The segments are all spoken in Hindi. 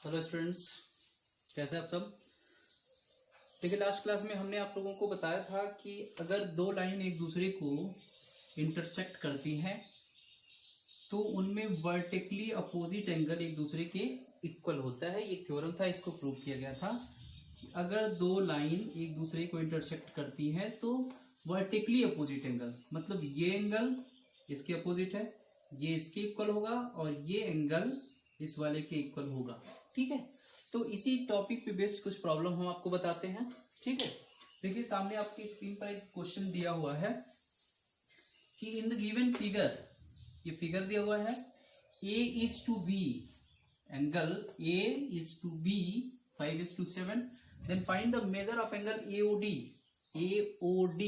हेलो स्टूडेंट्स, कैसे आप सब। देखिए, लास्ट क्लास में हमने आप लोगों को बताया था कि अगर दो लाइन एक दूसरे को इंटरसेक्ट करती हैं तो उनमें वर्टिकली अपोजिट एंगल एक दूसरे के इक्वल होता है। ये थ्योरम था, इसको प्रूव किया गया था कि अगर दो लाइन एक दूसरे को इंटरसेक्ट करती हैं तो वर्टिकली अपोजिट एंगल, मतलब ये एंगल इसके अपोजिट है, ये इसके इक्वल होगा और ये एंगल इस वाले के इक्वल होगा। ठीक है, तो इसी टॉपिक पे बेस्ड कुछ प्रॉब्लम हम आपको बताते हैं। ठीक है, देखिए सामने आपकी स्क्रीन पर एक क्वेश्चन दिया हुआ है कि इन द गिवन फिगर, ये फिगर दिया हुआ है A is to B, angle A is to B 5:7, then find the measure of angle AOD, AOD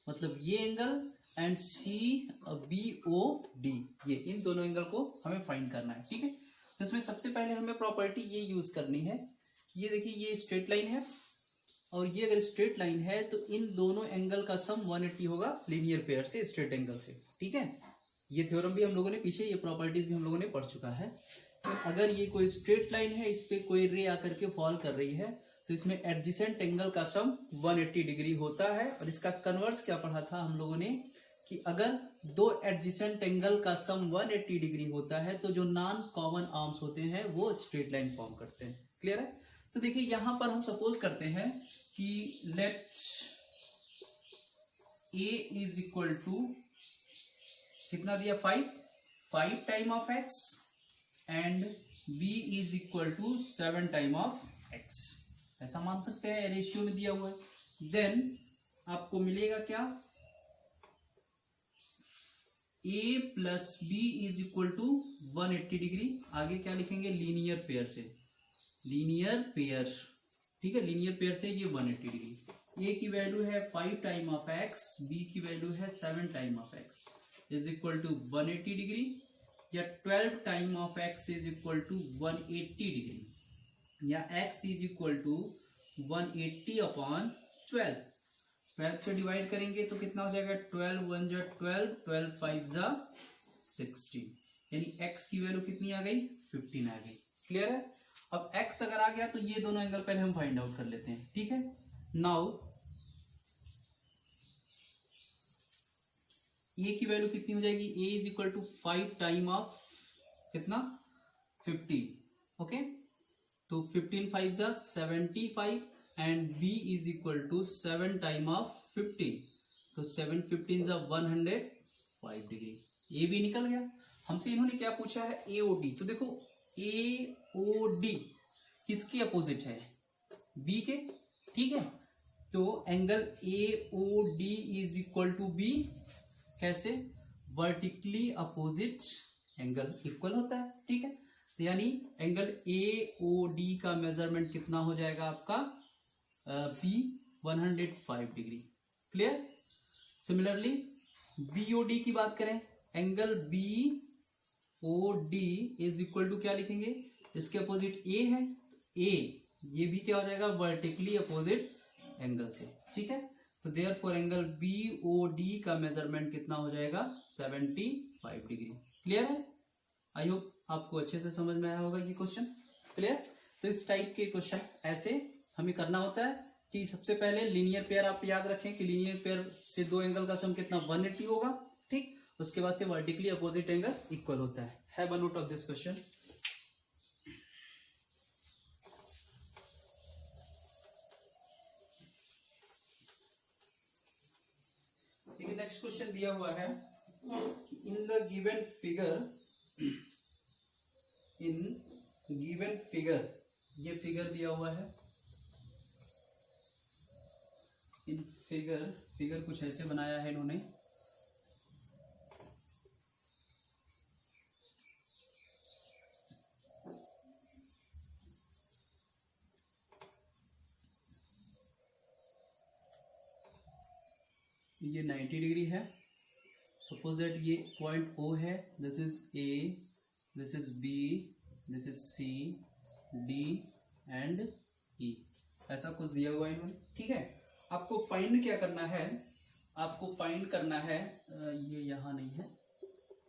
मतलब ये एंगल एंड CBOD, ये इन दोनों एंगल को हमें फाइंड करना है। ठीक है, तो इसमें सबसे पहले हमें प्रॉपर्टी ये यूज करनी है। ये देखिए, ये स्ट्रेट लाइन है और ये अगर स्ट्रेट लाइन है तो इन दोनों एंगल का सम 180 होगा लीनियर पेयर से, स्ट्रेट एंगल से। ठीक है, ये थ्योरम भी हम लोगों ने पीछे, ये प्रॉपर्टीज भी हम लोगों ने पढ़ चुका है। तो अगर ये कोई स्ट्रेट लाइन है, इस पे कोई रे आकर के फॉल कर रही है तो इसमें एडजेसेंट एंगल का सम 180 डिग्री होता है। और इसका कन्वर्स क्या पढ़ा था हम लोगों ने कि अगर दो एडजेसेंट एंगल का सम 180 डिग्री होता है तो जो नॉन कॉमन आर्म्स होते हैं वो स्ट्रेट लाइन फॉर्म करते हैं। क्लियर है। तो देखिए यहां पर हम सपोज करते हैं कि let A is equal to कितना दिया, 5 time of x and B is equal to 7 time of x, ऐसा मान सकते हैं, रेशियो में दिया हुआ है। देन आपको मिलेगा क्या, A plus B is equal to 180 degree. आगे क्या लिखेंगे, लीनियर पेयर से, लीनियर पेयर। ठीक है, लीनियर पेयर से ये 180 डिग्री। A की वैल्यू है 5 टाइम ऑफ x, B की वैल्यू है 7 time of x is equal to 180 degree, या 12 time of x is equal to 180 degree, या x is equal to 180 upon 12। 12 से डिवाइड करेंगे तो कितना हो जाएगा, 12 1 जा 12, 12 5 जा 16, यानी x की वैल्यू कितनी आ गई, 15 आ गई। क्लियर है। अब x अगर आ गया तो ये दोनों एंगल पहले हम फाइंड आउट कर लेते हैं। ठीक है, नाउ a की वैल्यू कितनी हो जाएगी, a is equal to 5 time of कितना, 15। ओके, तो 15 5 जा 75 and b is equal to 7 time of 15, तो 7 15 जा 105 डिग्री। ए भी निकल गया। हमसे इन्होंने क्या पूछा है, AOD। तो देखो AOD किसके अपोजिट है, B के। ठीक है, तो angle AOD is equal to B, कैसे, वर्टिकली अपोजिट एंगल इक्वल होता है। ठीक है, तो यानी एंगल AOD का मेजरमेंट कितना हो जाएगा आपका, B 105 डिग्री। क्लियर। सिमिलरली BOD की बात करें, angle BOD is equal to क्या लिखेंगे, इसके अपोजिट A है, A ये भी क्या हो जाएगा, वर्टिकली अपोजिट एंगल से। ठीक है, तो देयरफॉर एंगल BOD का मेजरमेंट कितना हो जाएगा, 75 डिग्री। क्लियर है। आई होप आपको अच्छे से समझ में आया होगा ये क्वेश्चन। क्लियर। तो इस टाइप के क्वेश्चन ऐसे हमें करना होता है कि सबसे पहले लीनियर पेयर आप याद रखें कि लीनियर पेयर से दो एंगल का सम कितना, 180 होगा। ठीक, उसके बाद से वर्टिकली अपोजिट एंगल इक्वल होता है। Have a note of this question. देखिए नेक्स्ट क्वेश्चन दिया हुआ है इन the given figure, in given figure, ये फिगर दिया हुआ है। इन फिगर कुछ ऐसे बनाया है इन्होंने। ये 90 डिग्री है। सपोज दैट ये पॉइंट O है, this is A, this is B, this is C, D and E, ऐसा कुछ दिया हुआ है इन्होंने। ठीक है, आपको फाइंड क्या करना है, आपको फाइंड करना है, ये यहाँ नहीं है,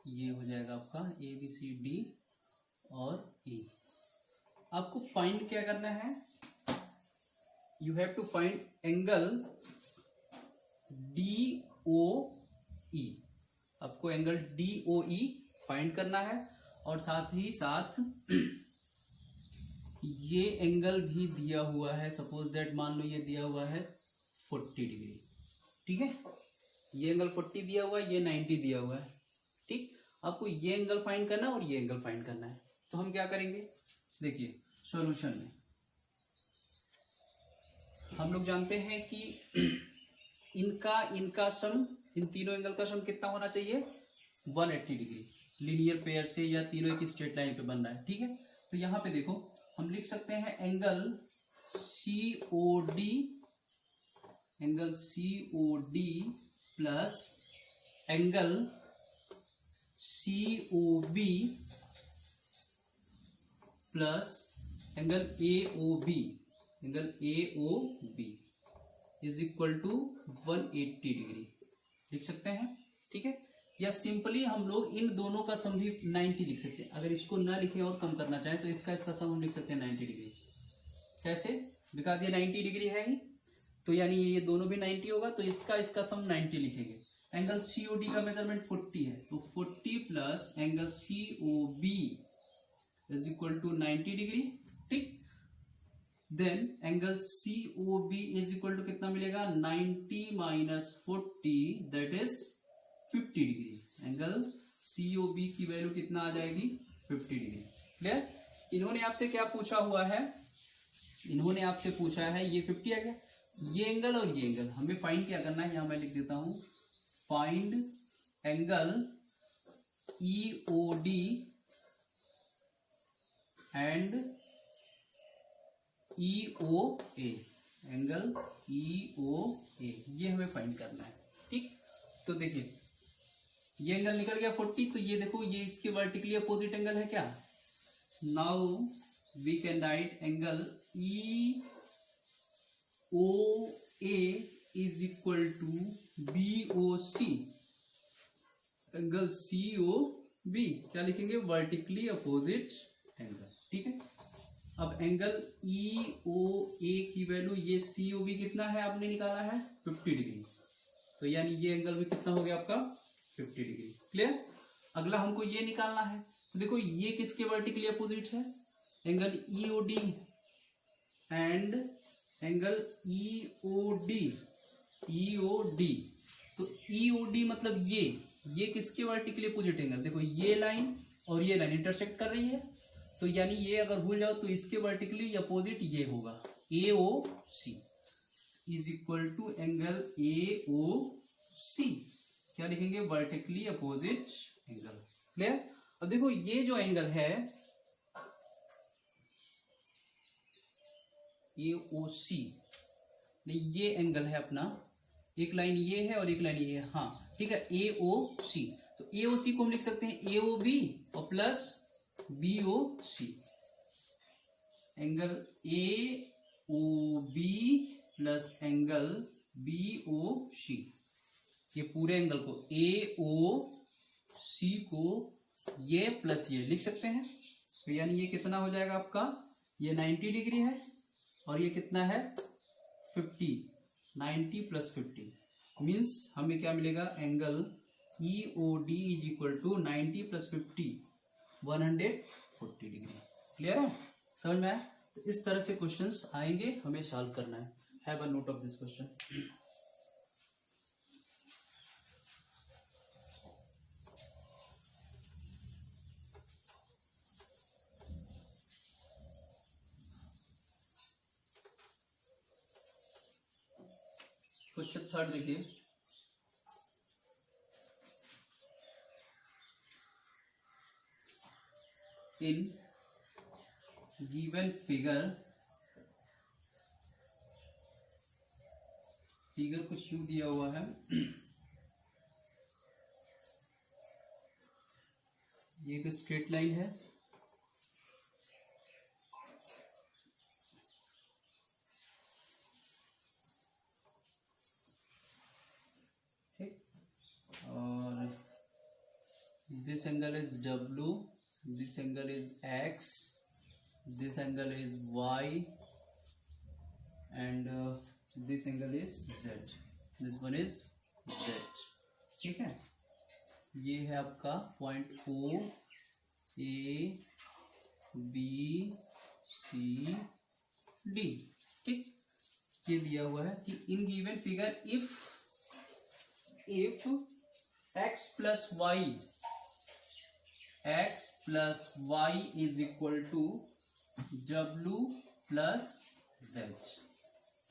ये हो जाएगा आपका ABCD और E। आपको फाइंड क्या करना है, you have to find angle DOE, आपको एंगल DOE फाइंड करना है, और साथ ही साथ ये एंगल भी दिया हुआ है, सपोज दैट मान लो ये दिया हुआ है 40 डिग्री, ठीक है, ये एंगल 40 दिया हुआ है, ये 90 दिया हुआ है, ठीक। आपको ये एंगल फाइंड करना है और ये एंगल फाइंड करना है। तो हम क्या करेंगे, देखिए सॉल्यूशन में हम लोग जानते हैं कि इनका सम, इन तीनों एंगल का सम कितना होना चाहिए, 180 डिग्री, लीनियर पेयर से या तीनों एक स्ट्रेट लाइन पे बन रहा है, ठीक है। तो यहाँ पे देखो हम लिख सकते हैं angle COD, angle COD plus angle COB plus angle AOB, angle AOB is equal to 180 degree लिख सकते हैं, ठीक है। या सिंपली हम लोग इन दोनों का सम भी 90 लिख सकते हैं, अगर इसको ना लिखें और कम करना चाहें तो इसका सम हम लिख सकते हैं 90 डिग्री। कैसे, बिकॉज ये 90 डिग्री है ही, तो यानी ये दोनों भी 90 होगा, तो इसका सम 90 लिखेंगे। एंगल COD का मेजरमेंट 40 है, तो 40 plus angle COB is equal to 90 degree, ठीक। Then angle COB is equal to कितना मिलेगा, 90 minus 40 that is 50 degree. Angle COB की वैल्यू कितना आ जाएगी, 50 डिग्री। क्लियर। इन्होंने आपसे क्या पूछा हुआ है, इन्होंने आपसे पूछा है ये 50 आ गया, ये एंगल और ये एंगल हमें फाइंड क्या करना है, यहां मैं लिख देता हूं, find angle EOD and EOA, angle EOA ये हमें फाइंड करना है, ठीक। तो देखिए ये एंगल निकल गया 40, तो ये देखो ये इसके वर्टिकली अपोजिट एंगल है क्या, now we can write angle EOA is equal to BOC, angle COB क्या लिखेंगे, वर्टिकली अपोजिट एंगल, ठीक है। अब एंगल EOA की वैल्यू, ये COB कितना है आपने निकाला है 50 डिग्री, तो यानी ये एंगल भी कितना हो गया आपका 50 डिग्री। क्लियर। अगला हमको ये निकालना है, तो देखो ये किसके वर्टिकली अपोजिट है, angle EOD and angle EOD, तो EOD मतलब ये किसके वर्टिकली अपोजिट एंगल, देखो ये लाइन और ये लाइन इंटरसेक्ट कर रही है, तो यानी ये अगर भूल जाओ तो इसके वर्टिकली अपोजिट ये होगा, AOC is equal to angle AOC क्या लिखेंगे, वर्टिकली अपोजिट एंगल। क्लियर। अब देखो ये जो एंगल है AOC, ये एंगल है अपना, एक लाइन ये है और एक लाइन ये है, हाँ ठीक है, AOC, तो AOC को हम लिख सकते हैं AOB और plus BOC, angle AOB plus angle BOC, ये पूरे एंगल को AOC को ये प्लस ये लिख सकते हैं, तो यानी ये कितना हो जाएगा आपका, ये 90 डिग्री है और ये कितना है 50, 90 प्लस 50 मीन्स हमें क्या मिलेगा, angle EOD is equal to 90 plus 50 140 degree. Clear है, समझ में आया। तो इस तरह से क्वेश्चंस आएंगे, हमें सॉल्व करना है। Have a note of this question. Question third देखिए, इन गिवन फिगर कुछ यूं दिया हुआ है, ये एक स्ट्रेट लाइन है, ठीक, और this angle is W, this angle is X, this angle is y and this angle is z, this one is z, ठीक है। ये है आपका point O A B C D, ठीक। ये दिया हुआ है कि in given figure if x plus y is equal to w plus z,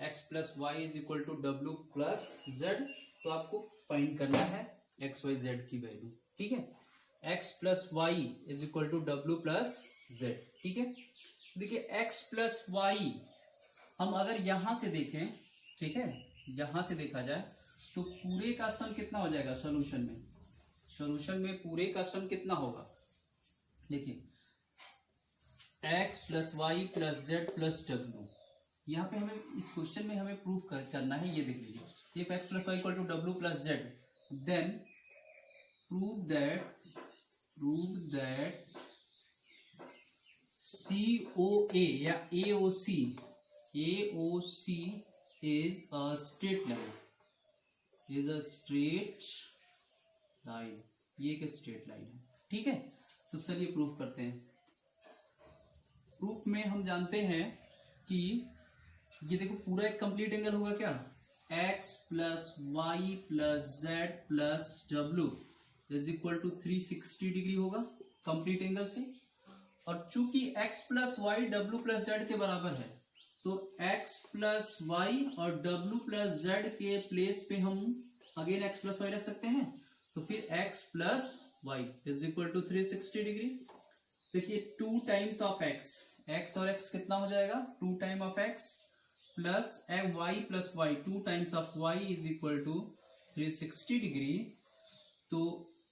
x plus y is equal to w plus z, तो आपको फाइंड करना है x y z की वैल्यू, ठीक है। x plus y is equal to w plus z, ठीक है। देखिए x plus y हम अगर यहां से देखें, ठीक है, यहां से देखा जाए तो पूरे का सम कितना हो जाएगा सॉल्यूशन में पूरे का सम कितना होगा, देखिए x plus y plus z plus डब्ल्यू। यहाँ पे हमें इस क्वेश्चन में हमें प्रूफ करना है, ये देख लीजिए, if x plus Y equal to W plus Z then prove that COA या AOC is a straight line, ये एक स्ट्रेट लाइन है, ठीक है। तो चलिए प्रूफ करते हैं। प्रूफ में हम जानते हैं कि ये देखो पूरा एक कंप्लीट एंगल होगा क्या, x plus y plus z plus डब्ल्यू इज इक्वल टू 360 डिग्री होगा कंप्लीट एंगल से। और चूंकि x प्लस वाई डब्ल्यू प्लस जेड के बराबर है तो x प्लस वाई और w प्लस जेड के प्लेस पे हम अगेन x प्लस वाई रख सकते हैं, तो फिर x plus y is equal to 360 degree. देखिए 2 टाइम्स ऑफ x और x कितना हो जाएगा, 2 टाइम ऑफ x प्लस y plus y 2 times of y is equal to 360 degree. तो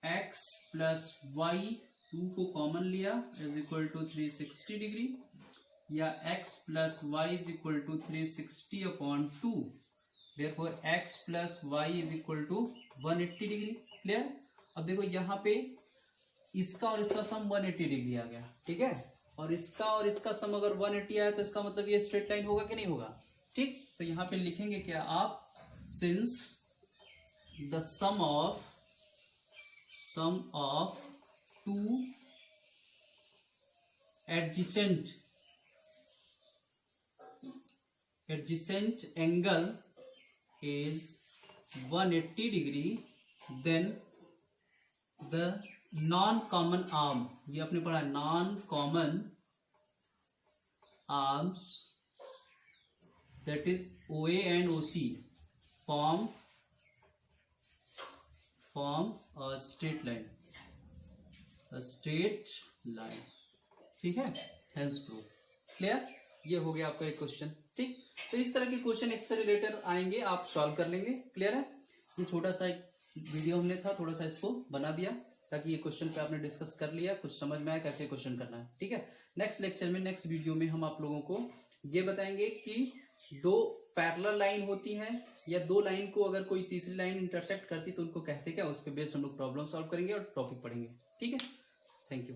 x प्लस वाई 2 को कॉमन लिया इज इक्वल टू 360 डिग्री, या x plus y is equal to 360 upon 2, therefore x plus y is equal to 180 degree. Clear. अब देखो यहाँ पे इसका और इसका सम 180 डिग्री आ गया, ठीक है, और इसका सम अगर 180 आया तो इसका मतलब ये स्ट्रेट लाइन होगा कि नहीं होगा, ठीक। तो यहाँ पे लिखेंगे क्या आप, since the sum of 2 adjacent angle is 180 degree, then the non-common arm, ये आपने पढ़ा non-common arms that is OA and OC form a straight line, ठीक है, hence proof। क्लियर। ये हो गया आपका एक क्वेश्चन, ठीक। तो इस तरह के क्वेश्चन इससे रिलेटेड आएंगे, आप सॉल्व कर लेंगे। क्लियर है। ये छोटा सा एक वीडियो हमने था, थोड़ा सा इसको बना दिया ताकि ये क्वेश्चन पे आपने डिस्कस कर लिया, कुछ समझ में आया कैसे क्वेश्चन करना है, ठीक है। नेक्स्ट लेक्चर में, नेक्स्ट वीडियो में हम आप लोगों को ये बताएंगे कि 2 पैरेलल लाइन होती हैं या 2 लाइन को अगर कोई तीसरी लाइन इंटरसेक्ट करती तो उनको कहते क्या, उस पर बेस्ड हम लोग प्रॉब्लम सॉल्व करेंगे और टॉपिक पढ़ेंगे, ठीक है। Thank you.